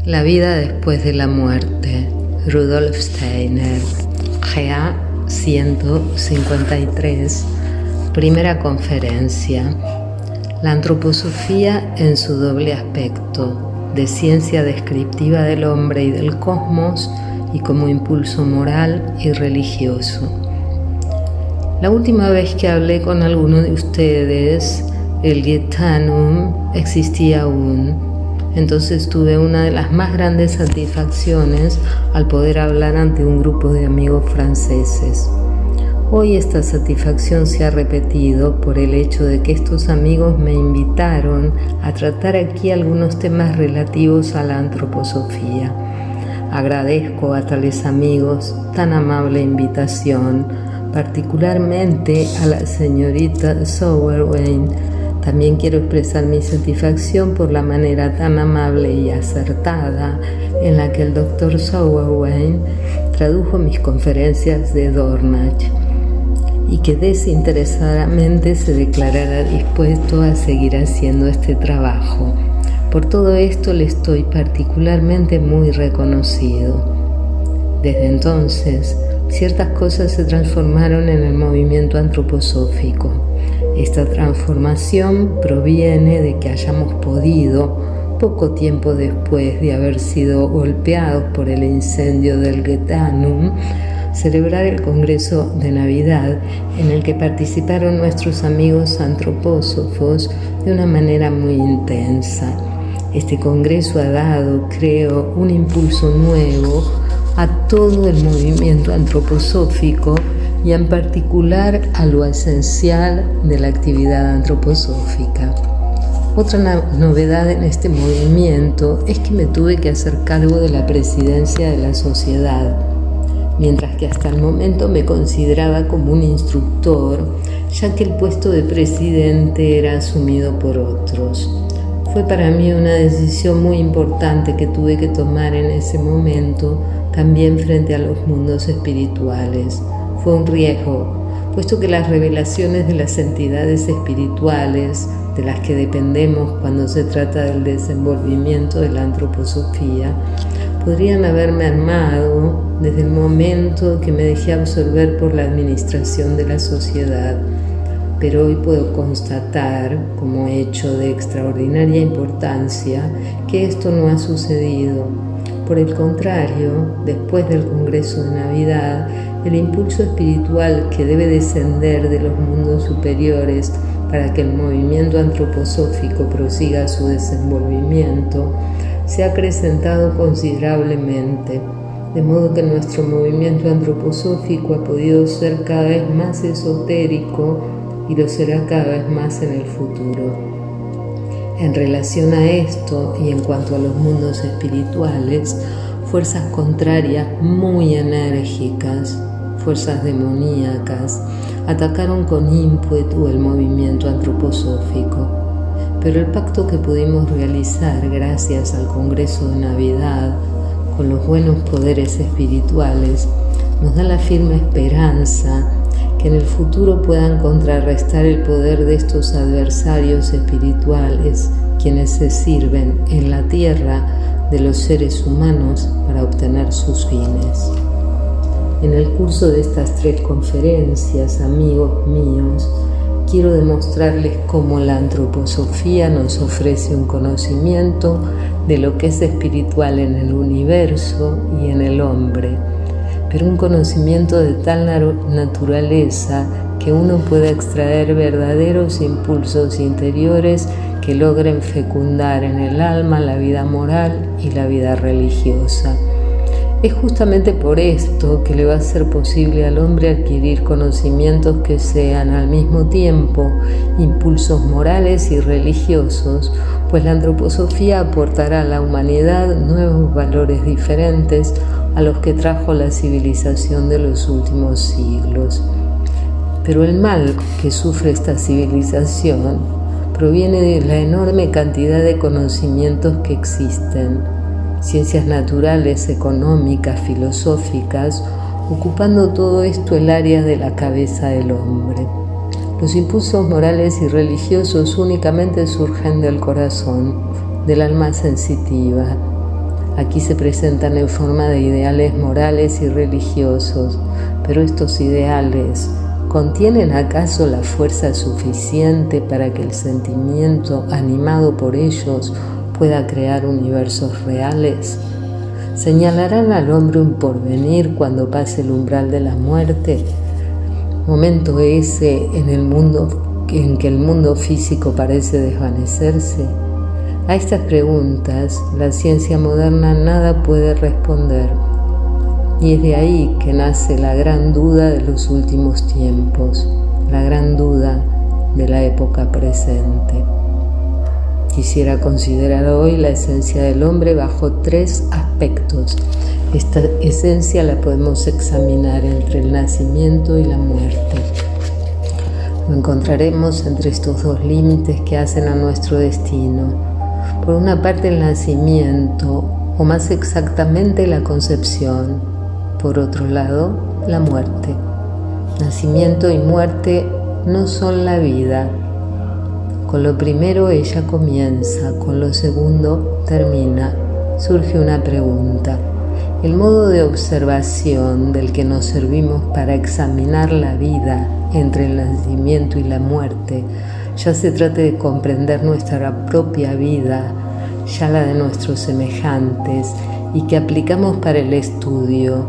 La vida después de la muerte, Rudolf Steiner, GA 153, primera conferencia. La antroposofía en su doble aspecto, de ciencia descriptiva del hombre y del cosmos y como impulso moral y religioso. La última vez que hablé con alguno de ustedes, el Gietanum existía aún. Entonces tuve una de las más grandes satisfacciones al poder hablar ante un grupo de amigos franceses. Hoy esta satisfacción se ha repetido por el hecho de que estos amigos me invitaron a tratar aquí algunos temas relativos a la antroposofía. Agradezco a tales amigos tan amable invitación, particularmente a la señorita Sauerwein. También quiero expresar mi satisfacción por la manera tan amable y acertada en la que el Dr. Sauerwein tradujo mis conferencias de Dornach y que desinteresadamente se declarara dispuesto a seguir haciendo este trabajo. Por todo esto le estoy particularmente muy reconocido. Desde entonces, ciertas cosas se transformaron en el movimiento antroposófico. Esta transformación proviene de que hayamos podido, poco tiempo después de haber sido golpeados por el incendio del Gietanum, celebrar el Congreso de Navidad en el que participaron nuestros amigos antropósofos de una manera muy intensa. Este Congreso ha dado, creo, un impulso nuevo a todo el movimiento antroposófico y en particular a lo esencial de la actividad antroposófica. Otra novedad en este movimiento es que me tuve que hacer cargo de la presidencia de la sociedad, mientras que hasta el momento me consideraba como un instructor, ya que el puesto de presidente era asumido por otros. Fue para mí una decisión muy importante que tuve que tomar en ese momento, también frente a los mundos espirituales. Fue un riesgo, puesto que las revelaciones de las entidades espirituales de las que dependemos cuando se trata del desenvolvimiento de la antroposofía podrían haberme armado desde el momento que me dejé absorber por la administración de la sociedad. Pero hoy puedo constatar, como hecho de extraordinaria importancia, que esto no ha sucedido. Por el contrario, después del Congreso de Navidad, el impulso espiritual que debe descender de los mundos superiores para que el movimiento antroposófico prosiga su desenvolvimiento se ha acrecentado considerablemente, de modo que nuestro movimiento antroposófico ha podido ser cada vez más esotérico y lo será cada vez más en el futuro. En relación a esto y en cuanto a los mundos espirituales, fuerzas contrarias muy enérgicas, fuerzas demoníacas, atacaron con ímpetu el movimiento antroposófico. Pero el pacto que pudimos realizar gracias al Congreso de Navidad con los buenos poderes espirituales nos da la firme esperanza que en el futuro puedan contrarrestar el poder de estos adversarios espirituales, quienes se sirven en la tierra de los seres humanos para obtener sus fines. En el curso de estas 3 conferencias, amigos míos, quiero demostrarles cómo la antroposofía nos ofrece un conocimiento de lo que es espiritual en el universo y en el hombre, pero un conocimiento de tal naturaleza que uno pueda extraer verdaderos impulsos interiores que logren fecundar en el alma la vida moral y la vida religiosa. Es justamente por esto que le va a ser posible al hombre adquirir conocimientos que sean al mismo tiempo impulsos morales y religiosos, pues la antroposofía aportará a la humanidad nuevos valores diferentes a los que trajo la civilización de los últimos siglos. Pero el mal que sufre esta civilización proviene de la enorme cantidad de conocimientos que existen, ciencias naturales, económicas, filosóficas, ocupando todo esto el área de la cabeza del hombre. Los impulsos morales y religiosos únicamente surgen del corazón, del alma sensitiva. Aquí se presentan en forma de ideales morales y religiosos, pero estos ideales, ¿contienen acaso la fuerza suficiente para que el sentimiento animado por ellos pueda crear universos reales? ¿Señalarán al hombre un porvenir cuando pase el umbral de la muerte? Momento ese en que el mundo físico parece desvanecerse. A estas preguntas, la ciencia moderna nada puede responder, y es de ahí que nace la gran duda de los últimos tiempos, la gran duda de la época presente. Quisiera considerar hoy la esencia del hombre bajo 3 aspectos. Esta esencia la podemos examinar entre el nacimiento y la muerte. Lo encontraremos entre estos 2 límites que hacen a nuestro destino. Por una parte, el nacimiento, o más exactamente la concepción. Por otro lado, la muerte. Nacimiento y muerte no son la vida. Con lo primero ella comienza, con lo segundo termina. Surge una pregunta. El modo de observación del que nos servimos para examinar la vida entre el nacimiento y la muerte, ya se trate de comprender nuestra propia vida, ya la de nuestros semejantes, y que aplicamos para el estudio,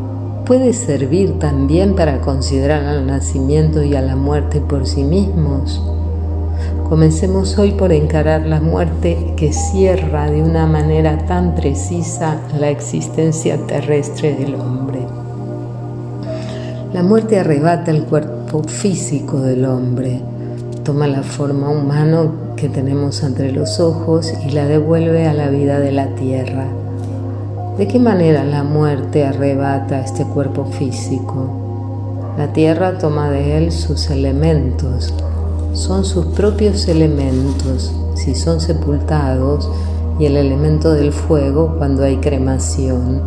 puede servir también para considerar al nacimiento y a la muerte por sí mismos. Comencemos hoy por encarar la muerte que cierra de una manera tan precisa la existencia terrestre del hombre. La muerte arrebata el cuerpo físico del hombre, toma la forma humana que tenemos entre los ojos y la devuelve a la vida de la tierra. ¿De qué manera la muerte arrebata este cuerpo físico? La tierra toma de él sus elementos, son sus propios elementos si son sepultados, y el elemento del fuego cuando hay cremación.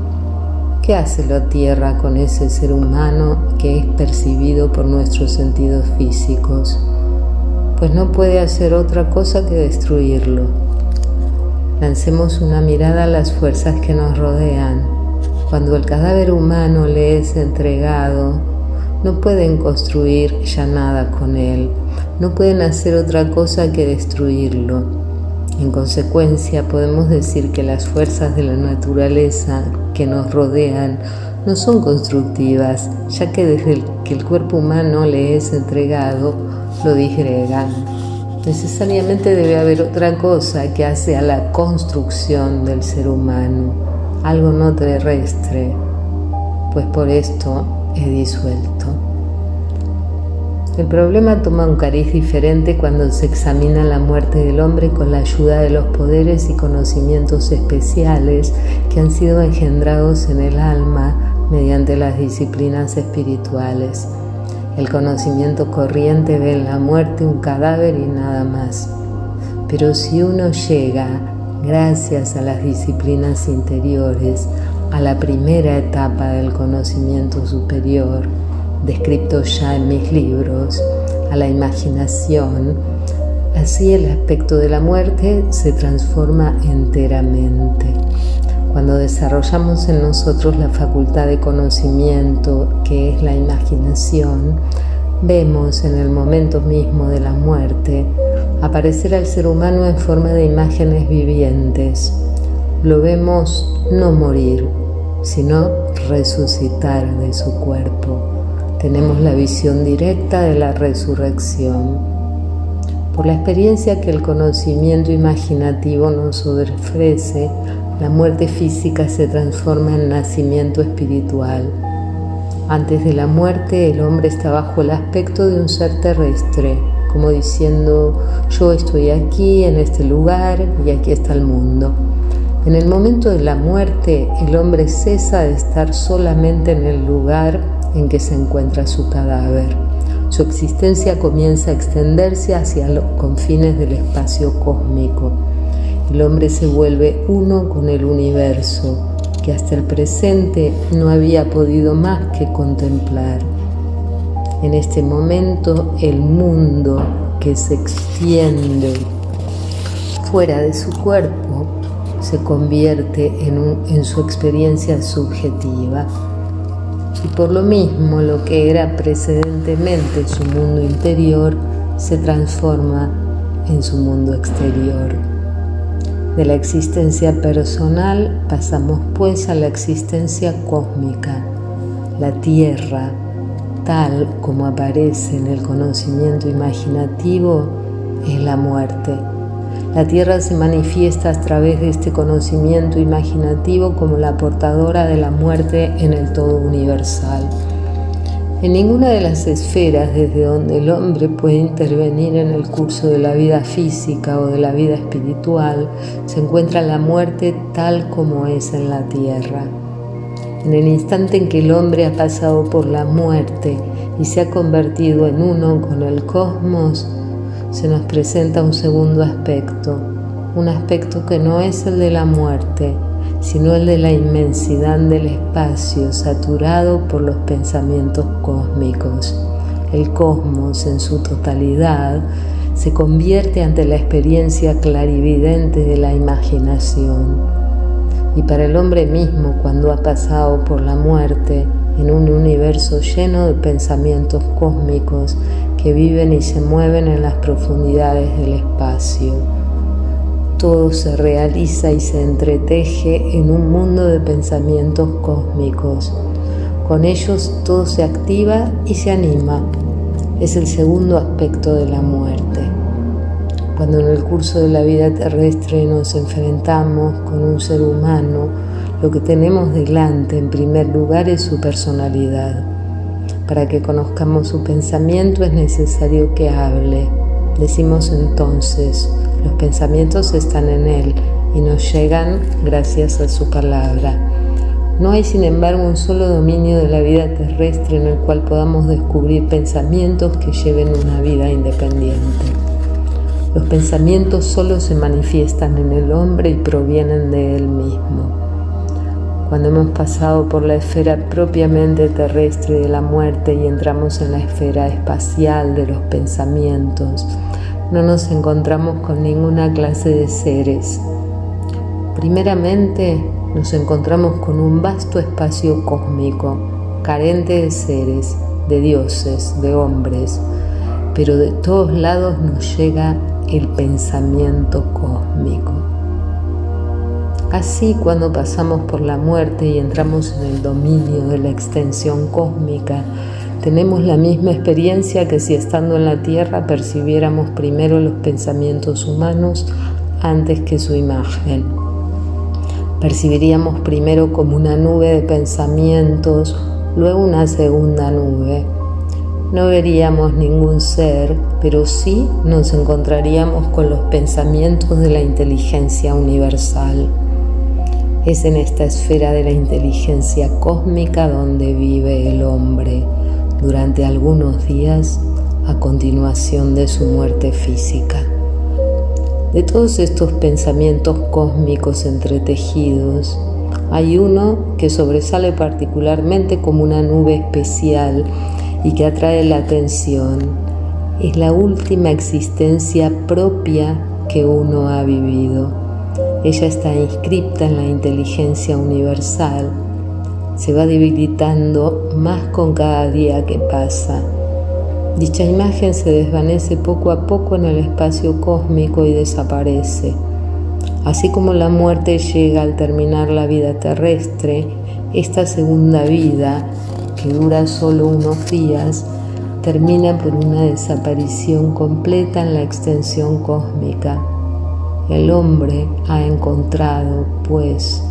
¿Qué hace la tierra con ese ser humano que es percibido por nuestros sentidos físicos? Pues no puede hacer otra cosa que destruirlo. Lancemos una mirada a las fuerzas que nos rodean. Cuando el cadáver humano le es entregado, no pueden construir ya nada con él, no pueden hacer otra cosa que destruirlo. En consecuencia, podemos decir que las fuerzas de la naturaleza que nos rodean no son constructivas, ya que desde que el cuerpo humano le es entregado, lo disgregan. Necesariamente debe haber otra cosa que hace a la construcción del ser humano, algo no terrestre, pues por esto he disuelto. El problema toma un cariz diferente cuando se examina la muerte del hombre con la ayuda de los poderes y conocimientos especiales que han sido engendrados en el alma mediante las disciplinas espirituales. El conocimiento corriente ve en la muerte un cadáver y nada más. Pero si uno llega, gracias a las disciplinas interiores, a la primera etapa del conocimiento superior, descrito ya en mis libros, a la imaginación, así el aspecto de la muerte se transforma enteramente. Cuando desarrollamos en nosotros la facultad de conocimiento, que es la imaginación, vemos en el momento mismo de la muerte aparecer al ser humano en forma de imágenes vivientes. Lo vemos no morir, sino resucitar de su cuerpo. Tenemos la visión directa de la resurrección. Por la experiencia que el conocimiento imaginativo nos ofrece, la muerte física se transforma en nacimiento espiritual. Antes de la muerte, el hombre está bajo el aspecto de un ser terrestre, como diciendo, yo estoy aquí, en este lugar, y aquí está el mundo. En el momento de la muerte, el hombre cesa de estar solamente en el lugar en que se encuentra su cadáver. Su existencia comienza a extenderse hacia los confines del espacio cósmico. El hombre se vuelve uno con el universo, que hasta el presente no había podido más que contemplar. En este momento, el mundo que se extiende fuera de su cuerpo se convierte en su experiencia subjetiva. Y por lo mismo, lo que era precedentemente su mundo interior se transforma en su mundo exterior. De la existencia personal pasamos pues a la existencia cósmica. La Tierra, tal como aparece en el conocimiento imaginativo, es la muerte. La Tierra se manifiesta a través de este conocimiento imaginativo como la portadora de la muerte en el todo universal. En ninguna de las esferas desde donde el hombre puede intervenir en el curso de la vida física o de la vida espiritual se encuentra la muerte tal como es en la Tierra. En el instante en que el hombre ha pasado por la muerte y se ha convertido en uno con el cosmos, se nos presenta un segundo aspecto, un aspecto que no es el de la muerte, sino el de la inmensidad del espacio saturado por los pensamientos cósmicos. El cosmos en su totalidad se convierte ante la experiencia clarividente de la imaginación. Y para el hombre mismo, cuando ha pasado por la muerte, en un universo lleno de pensamientos cósmicos que viven y se mueven en las profundidades del espacio, todo se realiza y se entreteje en un mundo de pensamientos cósmicos. Con ellos todo se activa y se anima. Es el segundo aspecto de la muerte. Cuando en el curso de la vida terrestre nos enfrentamos con un ser humano, lo que tenemos delante en primer lugar es su personalidad. Para que conozcamos su pensamiento es necesario que hable. Decimos entonces, los pensamientos están en él y nos llegan gracias a su palabra. No hay, sin embargo, un solo dominio de la vida terrestre en el cual podamos descubrir pensamientos que lleven una vida independiente. Los pensamientos solo se manifiestan en el hombre y provienen de él mismo. Cuando hemos pasado por la esfera propiamente terrestre de la muerte y entramos en la esfera espacial de los pensamientos, no nos encontramos con ninguna clase de seres. Primeramente, nos encontramos con un vasto espacio cósmico, carente de seres, de dioses, de hombres, pero de todos lados nos llega el pensamiento cósmico. Así, cuando pasamos por la muerte y entramos en el dominio de la extensión cósmica, tenemos la misma experiencia que si estando en la Tierra percibiéramos primero los pensamientos humanos antes que su imagen. Percibiríamos primero como una nube de pensamientos, luego una segunda nube. No veríamos ningún ser, pero sí nos encontraríamos con los pensamientos de la inteligencia universal. Es en esta esfera de la inteligencia cósmica donde vive el hombre durante algunos días a continuación de su muerte física. De todos estos pensamientos cósmicos entretejidos, hay uno que sobresale particularmente como una nube especial y que atrae la atención. Es la última existencia propia que uno ha vivido. Ella está inscripta en la inteligencia universal. Se va debilitando más con cada día que pasa. Dicha imagen se desvanece poco a poco en el espacio cósmico y desaparece. Así como la muerte llega al terminar la vida terrestre, esta segunda vida, que dura solo unos días, termina por una desaparición completa en la extensión cósmica. El hombre ha encontrado, pues,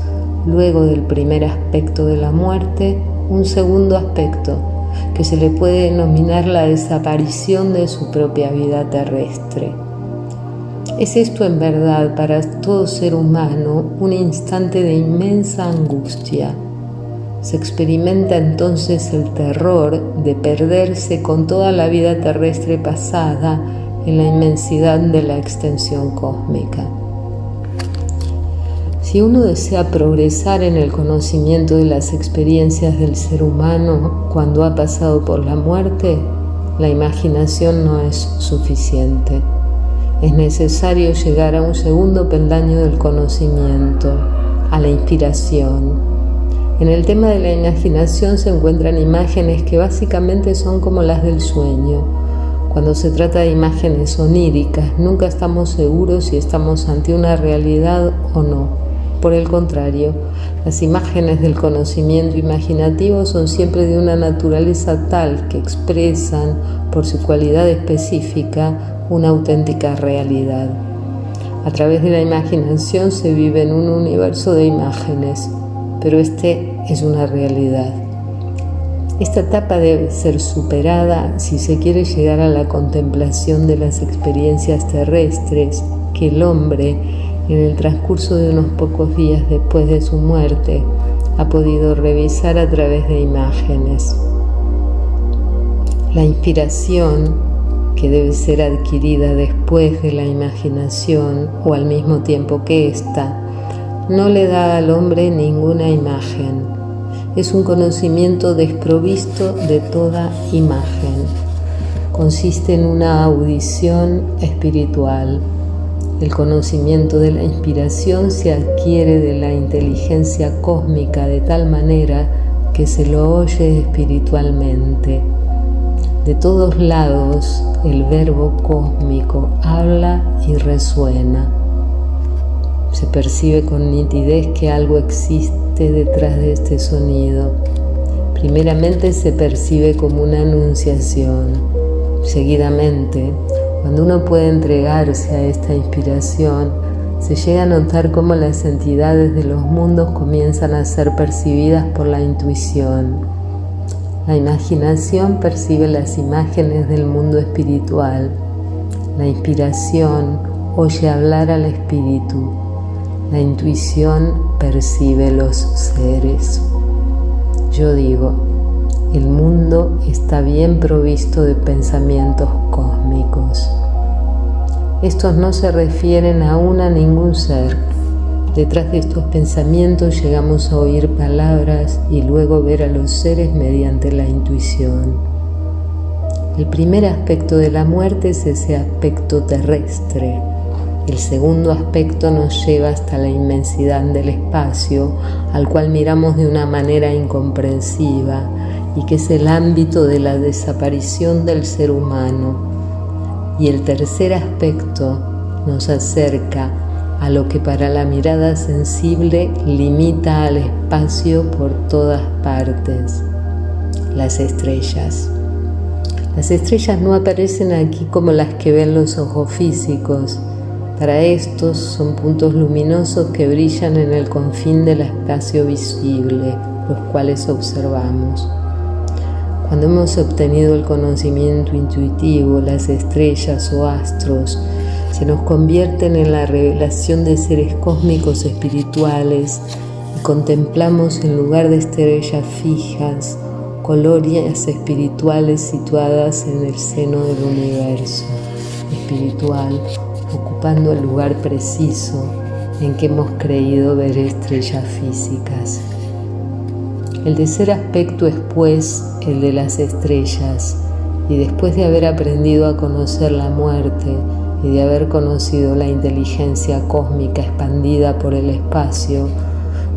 luego del primer aspecto de la muerte, un segundo aspecto, que se le puede denominar la desaparición de su propia vida terrestre. Es esto en verdad para todo ser humano un instante de inmensa angustia. Se experimenta entonces el terror de perderse con toda la vida terrestre pasada en la inmensidad de la extensión cósmica. Si uno desea progresar en el conocimiento de las experiencias del ser humano cuando ha pasado por la muerte, la imaginación no es suficiente. es necesario llegar a un segundo peldaño del conocimiento, a la inspiración. En el tema de la imaginación se encuentran imágenes que básicamente son como las del sueño. Cuando se trata de imágenes oníricas, nunca estamos seguros si estamos ante una realidad o no. Por el contrario, las imágenes del conocimiento imaginativo son siempre de una naturaleza tal que expresan, por su cualidad específica, una auténtica realidad. A través de la imaginación se vive en un universo de imágenes, pero este es una realidad. Esta etapa debe ser superada si se quiere llegar a la contemplación de las experiencias terrestres que el hombre, en el transcurso de unos pocos días después de su muerte, ha podido revisar a través de imágenes. La inspiración, que debe ser adquirida después de la imaginación o al mismo tiempo que ésta, no le da al hombre ninguna imagen. Es un conocimiento desprovisto de toda imagen. Consiste en una audición espiritual. El conocimiento de la inspiración se adquiere de la inteligencia cósmica de tal manera que se lo oye espiritualmente. De todos lados, el verbo cósmico habla y resuena. Se percibe con nitidez que algo existe detrás de este sonido. Primeramente se percibe como una anunciación. Seguidamente, cuando uno puede entregarse a esta inspiración, se llega a notar cómo las entidades de los mundos comienzan a ser percibidas por la intuición. La imaginación percibe las imágenes del mundo espiritual. La inspiración oye hablar al espíritu. La intuición percibe los seres. Yo digo, el mundo está bien provisto de pensamientos cósmicos. Estos no se refieren aún a ningún ser. Detrás de estos pensamientos llegamos a oír palabras y luego ver a los seres mediante la intuición. El primer aspecto de la muerte es ese aspecto terrestre. El segundo aspecto nos lleva hasta la inmensidad del espacio, al cual miramos de una manera incomprensiva y que es el ámbito de la desaparición del ser humano. Y el tercer aspecto nos acerca a lo que para la mirada sensible limita al espacio por todas partes: las estrellas. Las estrellas no aparecen aquí como las que ven los ojos físicos. Para estos son puntos luminosos que brillan en el confín del espacio visible, los cuales observamos. Cuando hemos obtenido el conocimiento intuitivo, las estrellas o astros se nos convierten en la revelación de seres cósmicos espirituales y contemplamos en lugar de estrellas fijas, colonias espirituales situadas en el seno del universo espiritual, ocupando el lugar preciso en que hemos creído ver estrellas físicas. El tercer aspecto es, pues, el de las estrellas, y después de haber aprendido a conocer la muerte y de haber conocido la inteligencia cósmica expandida por el espacio,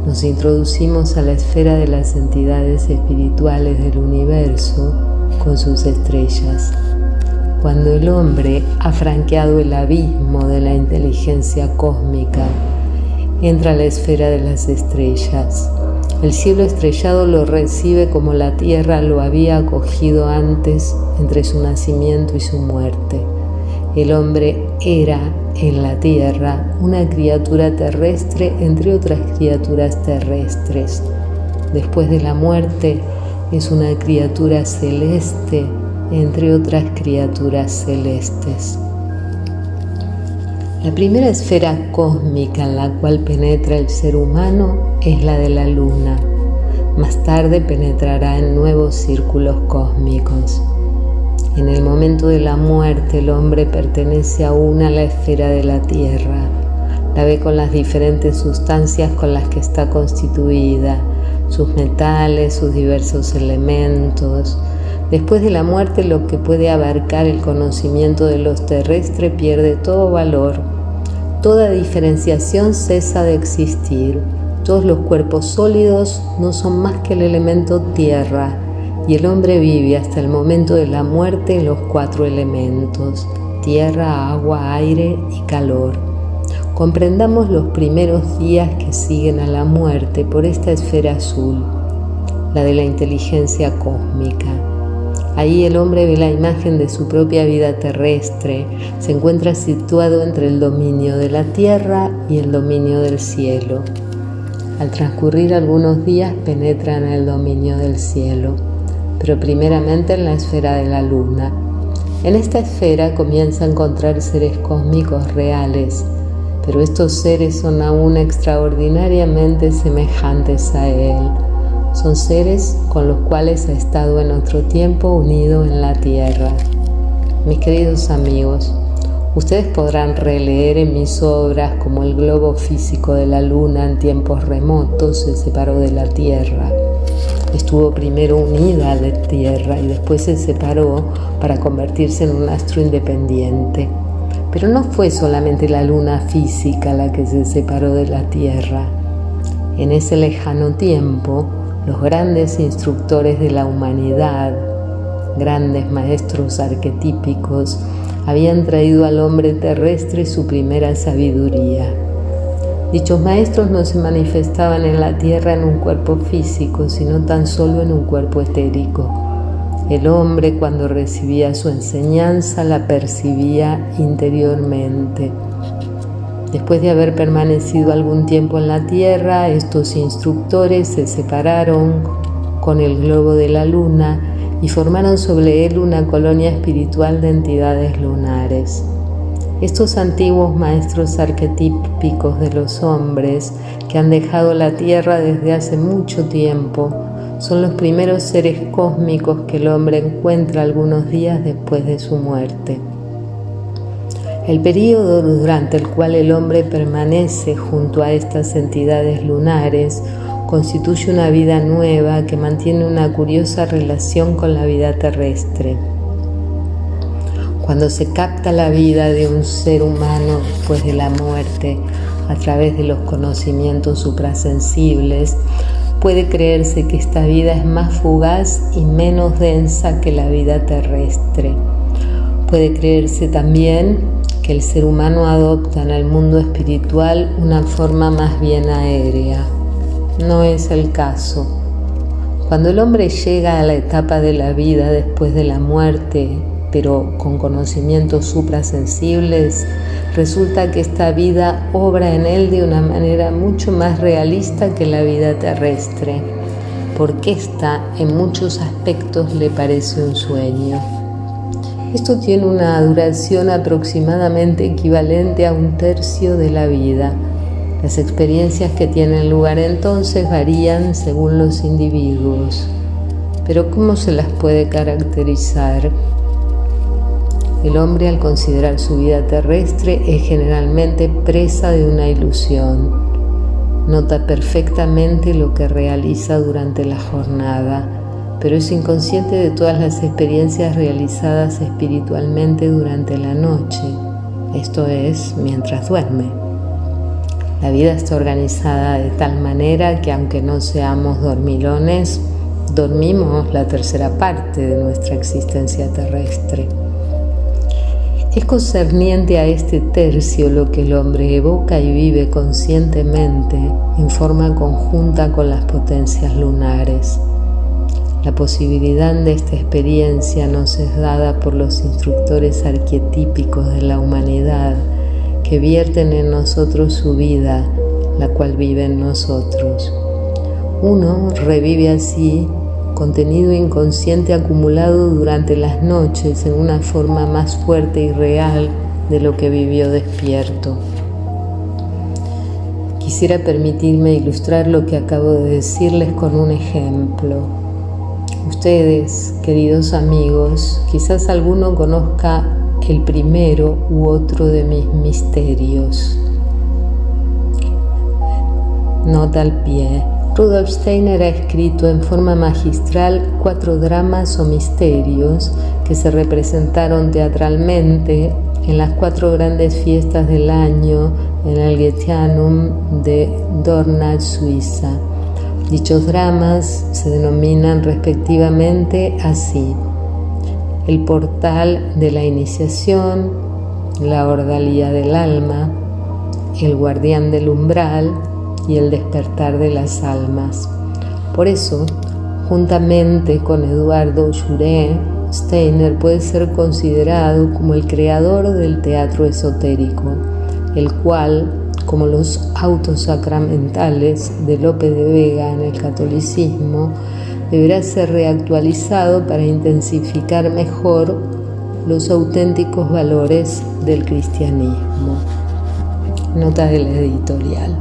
nos introducimos a la esfera de las entidades espirituales del universo con sus estrellas. Cuando el hombre ha franqueado el abismo de la inteligencia cósmica, entra a la esfera de las estrellas. El cielo estrellado lo recibe como la tierra lo había acogido antes entre su nacimiento y su muerte. El hombre era en la tierra una criatura terrestre entre otras criaturas terrestres. Después de la muerte es una criatura celeste entre otras criaturas celestes. La primera esfera cósmica en la cual penetra el ser humano es la de la luna. Más tarde penetrará en nuevos círculos cósmicos. En el momento de la muerte, el hombre pertenece aún a la esfera de la tierra. La ve con las diferentes sustancias con las que está constituida, sus metales, sus diversos elementos, Después de la muerte, lo que puede abarcar el conocimiento de los terrestres pierde todo valor. Toda diferenciación cesa de existir. Todos los cuerpos sólidos no son más que el elemento tierra, y el hombre vive hasta el momento de la muerte en los 4 elementos: tierra, agua, aire y calor. Comprendamos los primeros días que siguen a la muerte por esta esfera azul, la de la inteligencia cósmica. Ahí el hombre ve la imagen de su propia vida terrestre, se encuentra situado entre el dominio de la tierra y el dominio del cielo. Al transcurrir algunos días penetra en el dominio del cielo, pero primeramente en la esfera de la luna. En esta esfera comienza a encontrar seres cósmicos reales, pero estos seres son aún extraordinariamente semejantes a él. Son seres con los cuales ha estado en otro tiempo unido en la tierra. Mis queridos amigos, ustedes podrán releer en mis obras cómo el globo físico de la luna en tiempos remotos se separó de la tierra. Estuvo primero unida a la tierra y después se separó para convertirse en un astro independiente. Pero no fue solamente la luna física la que se separó de la tierra. En ese lejano tiempo, los grandes instructores de la humanidad, grandes maestros arquetípicos, habían traído al hombre terrestre su primera sabiduría. Dichos maestros no se manifestaban en la tierra en un cuerpo físico, sino tan solo en un cuerpo etérico. El hombre, cuando recibía su enseñanza, la percibía interiormente. Después de haber permanecido algún tiempo en la tierra, estos instructores se separaron con el globo de la luna y formaron sobre él una colonia espiritual de entidades lunares. Estos antiguos maestros arquetípicos de los hombres, que han dejado la tierra desde hace mucho tiempo, son los primeros seres cósmicos que el hombre encuentra algunos días después de su muerte. El período durante el cual el hombre permanece junto a estas entidades lunares constituye una vida nueva que mantiene una curiosa relación con la vida terrestre. Cuando se capta la vida de un ser humano después de la muerte a través de los conocimientos suprasensibles, puede creerse que esta vida es más fugaz y menos densa que la vida terrestre. Puede creerse también que el ser humano adopta en el mundo espiritual una forma más bien aérea. No es el caso. Cuando el hombre llega a la etapa de la vida después de la muerte, pero con conocimientos suprasensibles, resulta que esta vida obra en él de una manera mucho más realista que la vida terrestre, porque ésta en muchos aspectos le parece un sueño. Esto tiene una duración aproximadamente equivalente a 1/3 de la vida. Las experiencias que tienen lugar entonces varían según los individuos. Pero ¿cómo se las puede caracterizar? El hombre, al considerar su vida terrestre, es generalmente presa de una ilusión. Nota perfectamente lo que realiza durante la jornada, pero es inconsciente de todas las experiencias realizadas espiritualmente durante la noche, esto es, mientras duerme. La vida está organizada de tal manera que, aunque no seamos dormilones, dormimos la 1/3 parte de nuestra existencia terrestre. Es concerniente a este tercio lo que el hombre evoca y vive conscientemente en forma conjunta con las potencias lunares. La posibilidad de esta experiencia nos es dada por los instructores arquetípicos de la humanidad que vierten en nosotros su vida, la cual vive en nosotros. Uno revive así contenido inconsciente acumulado durante las noches en una forma más fuerte y real de lo que vivió despierto. Quisiera permitirme ilustrar lo que acabo de decirles con un ejemplo. Ustedes, queridos amigos, quizás alguno conozca el primero u otro de mis misterios. Nota al pie. Rudolf Steiner ha escrito en forma magistral 4 dramas o misterios que se representaron teatralmente en las 4 grandes fiestas del año en el Goetheanum de Dornach, Suiza. Dichos dramas se denominan respectivamente así: El portal de la iniciación, La ordalía del alma, El guardián del umbral y El despertar de las almas. Por eso, juntamente con Eduardo Juré, Steiner puede ser considerado como el creador del teatro esotérico, el cual, como los autos sacramentales de Lope de Vega en el catolicismo, deberá ser reactualizado para intensificar mejor los auténticos valores del cristianismo. Nota de la editorial.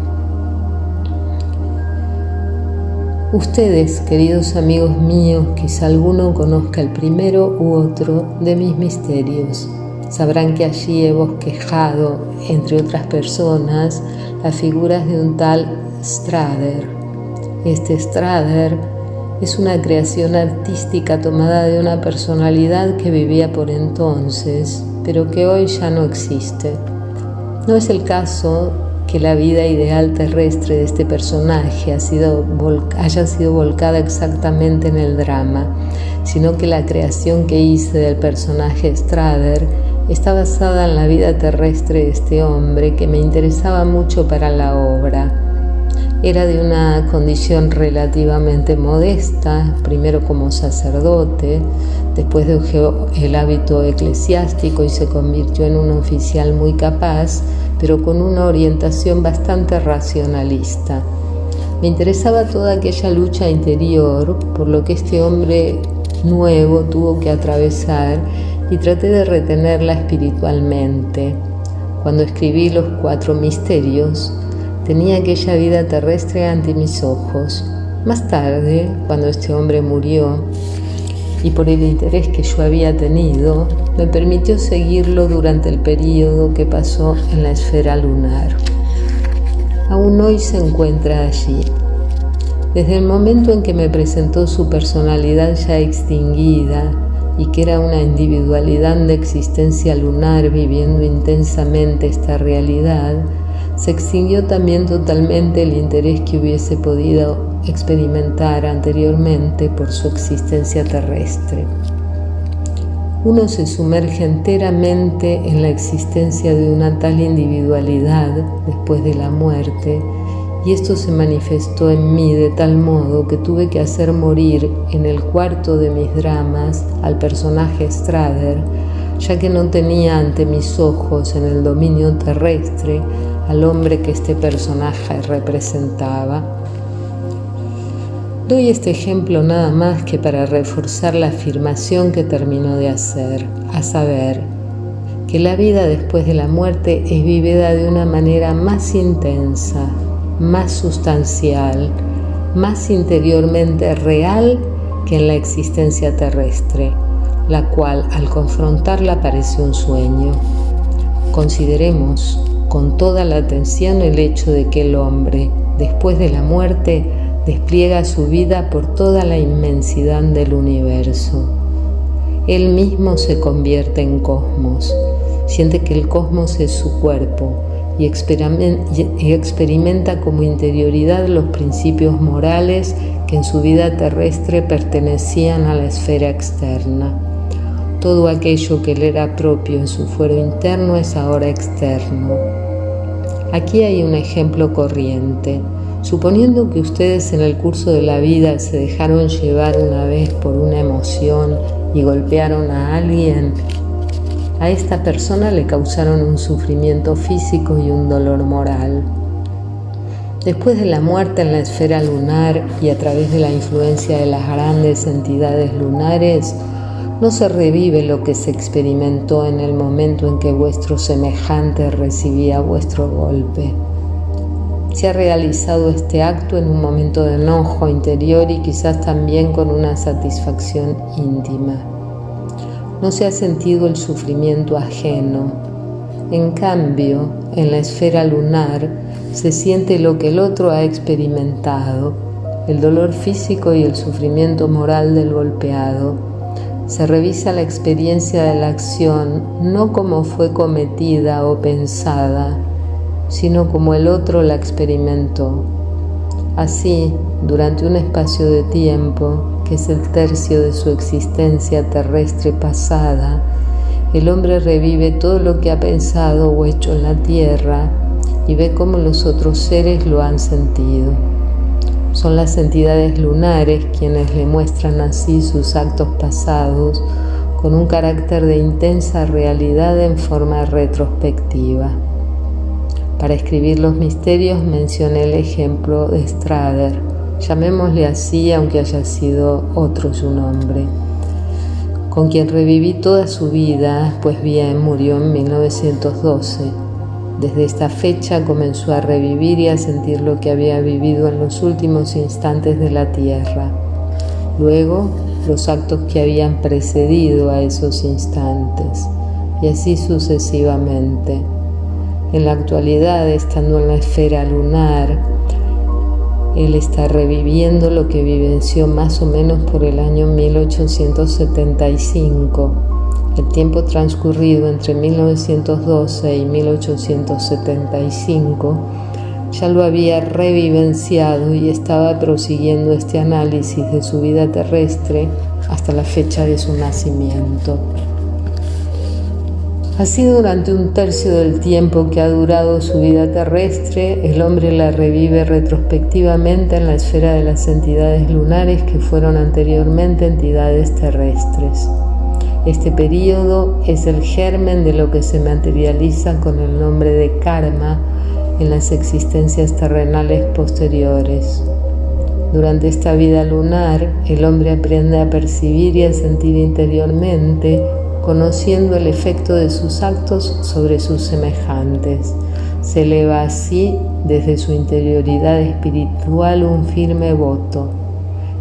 Ustedes, queridos amigos míos, quizá alguno conozca el primero u otro de mis misterios. Sabrán que allí he bosquejado, entre otras personas, las figuras de un tal Strader. Este Strader es una creación artística tomada de una personalidad que vivía por entonces, pero que hoy ya no existe. No es el caso que la vida ideal terrestre de este personaje haya sido volcada exactamente en el drama, sino que la creación que hice del personaje Strader está basada en la vida terrestre de este hombre que me interesaba mucho para la obra. Era de una condición relativamente modesta, primero como sacerdote, después dejó el hábito eclesiástico y se convirtió en un oficial muy capaz, pero con una orientación bastante racionalista. Me interesaba toda aquella lucha interior por lo que este hombre nuevo tuvo que atravesar y traté de retenerla espiritualmente. Cuando escribí los 4 misterios, tenía aquella vida terrestre ante mis ojos. Más tarde, cuando este hombre murió, y por el interés que yo había tenido, me permitió seguirlo durante el período que pasó en la esfera lunar. Aún hoy se encuentra allí. Desde el momento en que me presentó su personalidad ya extinguida y que era una individualidad de existencia lunar viviendo intensamente esta realidad, se extinguió también totalmente el interés que hubiese podido experimentar anteriormente por su existencia terrestre. Uno se sumerge enteramente en la existencia de una tal individualidad después de la muerte, y esto se manifestó en mí de tal modo que tuve que hacer morir en el cuarto de mis dramas al personaje Strader, ya que no tenía ante mis ojos en el dominio terrestre al hombre que este personaje representaba. Doy este ejemplo nada más que para reforzar la afirmación que terminó de hacer, a saber, que la vida después de la muerte es vivida de una manera más intensa, más sustancial, más interiormente real que en la existencia terrestre, la cual al confrontarla parece un sueño. Consideremos con toda la atención el hecho de que el hombre, después de la muerte, despliega su vida por toda la inmensidad del universo. Él mismo se convierte en cosmos, siente que el cosmos es su cuerpo y experimenta como interioridad los principios morales que en su vida terrestre pertenecían a la esfera externa. Todo aquello que le era propio en su fuero interno es ahora externo. Aquí hay un ejemplo corriente. Suponiendo que ustedes en el curso de la vida se dejaron llevar una vez por una emoción y golpearon a alguien, a esta persona le causaron un sufrimiento físico y un dolor moral. Después de la muerte en la esfera lunar y a través de la influencia de las grandes entidades lunares, no se revive lo que se experimentó en el momento en que vuestro semejante recibía vuestro golpe. Se ha realizado este acto en un momento de enojo interior y quizás también con una satisfacción íntima. No se ha sentido el sufrimiento ajeno. En cambio, en la esfera lunar se siente lo que el otro ha experimentado el dolor físico y el sufrimiento moral del golpeado. Se revisa la experiencia de la acción no como fue cometida o pensada, sino como el otro la experimentó. Así, durante un espacio de tiempo, que es el tercio de su existencia terrestre pasada, el hombre revive todo lo que ha pensado o hecho en la tierra y ve cómo los otros seres lo han sentido. Son las entidades lunares quienes le muestran así sus actos pasados con un carácter de intensa realidad en forma retrospectiva. Para escribir los misterios mencioné el ejemplo de Strader, llamémosle así aunque haya sido otro su nombre, con quien reviví toda su vida, pues bien, murió en 1912. Desde esta fecha comenzó a revivir y a sentir lo que había vivido en los últimos instantes de la tierra. Luego, los actos que habían precedido a esos instantes, y así sucesivamente. En la actualidad, estando en la esfera lunar, él está reviviendo lo que vivenció más o menos por el año 1875. El tiempo transcurrido entre 1912 y 1875 ya lo había revivenciado y estaba prosiguiendo este análisis de su vida terrestre hasta la fecha de su nacimiento. Así, durante un tercio del tiempo que ha durado su vida terrestre, el hombre la revive retrospectivamente en la esfera de las entidades lunares que fueron anteriormente entidades terrestres. Este período es el germen de lo que se materializa con el nombre de karma en las existencias terrenales posteriores. Durante esta vida lunar, el hombre aprende a percibir y a sentir interiormente, conociendo el efecto de sus actos sobre sus semejantes. Se eleva así desde su interioridad espiritual un firme voto,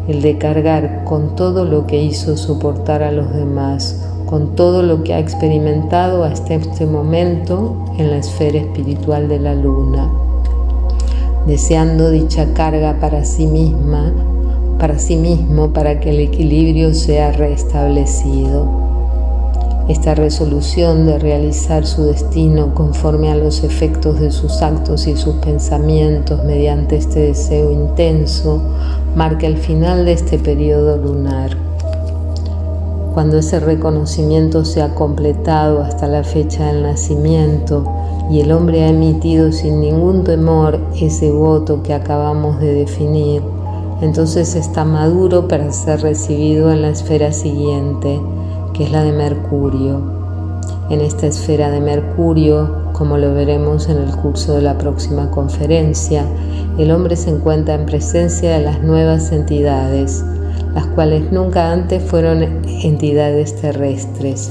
el de cargar con todo lo que hizo soportar a los demás, con todo lo que ha experimentado hasta este momento en la esfera espiritual de la luna, deseando dicha carga para sí mismo, para que el equilibrio sea restablecido. Esta resolución de realizar su destino conforme a los efectos de sus actos y sus pensamientos mediante este deseo intenso marca el final de este periodo lunar. Cuando ese reconocimiento se ha completado hasta la fecha del nacimiento y el hombre ha emitido sin ningún temor ese voto que acabamos de definir, entonces está maduro para ser recibido en la esfera siguiente, que es la de Mercurio. En esta esfera de Mercurio, como lo veremos en el curso de la próxima conferencia, el hombre se encuentra en presencia de las nuevas entidades, las cuales nunca antes fueron entidades terrestres.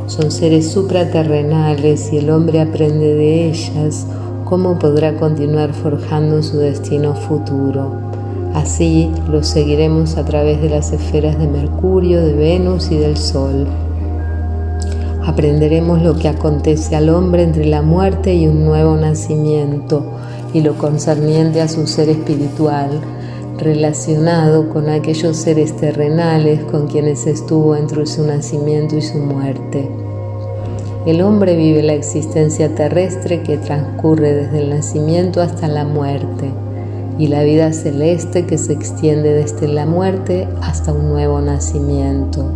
Son seres supraterrenales y el hombre aprende de ellas cómo podrá continuar forjando su destino futuro. Así lo seguiremos a través de las esferas de Mercurio, de Venus y del Sol. Aprenderemos lo que acontece al hombre entre la muerte y un nuevo nacimiento y lo concerniente a su ser espiritual, relacionado con aquellos seres terrenales con quienes estuvo entre su nacimiento y su muerte. El hombre vive la existencia terrestre que transcurre desde el nacimiento hasta la muerte, y la vida celeste que se extiende desde la muerte hasta un nuevo nacimiento,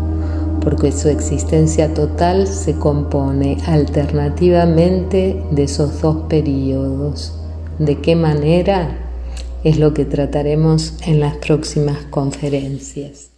porque su existencia total se compone alternativamente de esos dos períodos. ¿De qué manera? Es lo que trataremos en las próximas conferencias.